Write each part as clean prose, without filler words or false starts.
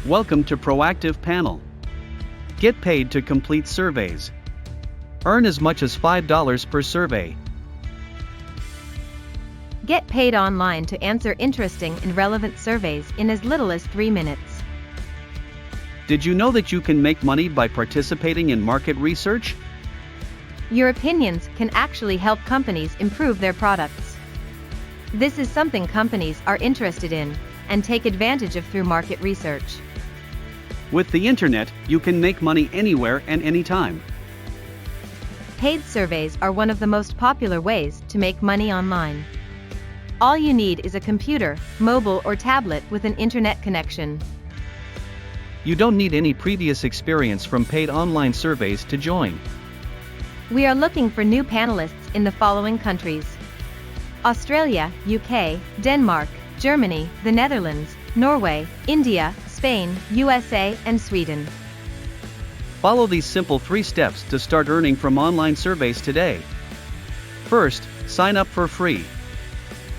Welcome to ProActive Panel. Get paid to complete surveys. Earn as much as $5 per survey. Get paid online to answer interesting and relevant surveys in as little as 3 minutes. Did you know that you can make money by participating in market research? Your opinions can actually help companies improve their products. This is something companies are interested in and take advantage of through market research. With the internet, you can make money anywhere and anytime. Paid surveys are one of the most popular ways to make money online. All you need is a computer, mobile or tablet with an internet connection. You don't need any previous experience from paid online surveys to join. We are looking for new panelists in the following countries: Australia, UK, Denmark, Germany, the Netherlands, Norway, India, Spain, USA, and Sweden. Follow these simple 3 steps to start earning from online surveys today. First, sign up for free.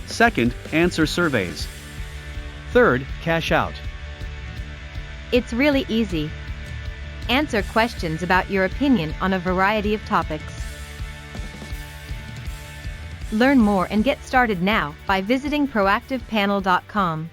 Second, answer surveys. Third, cash out. It's really easy. Answer questions about your opinion on a variety of topics. Learn more and get started now by visiting proactivepanel.com.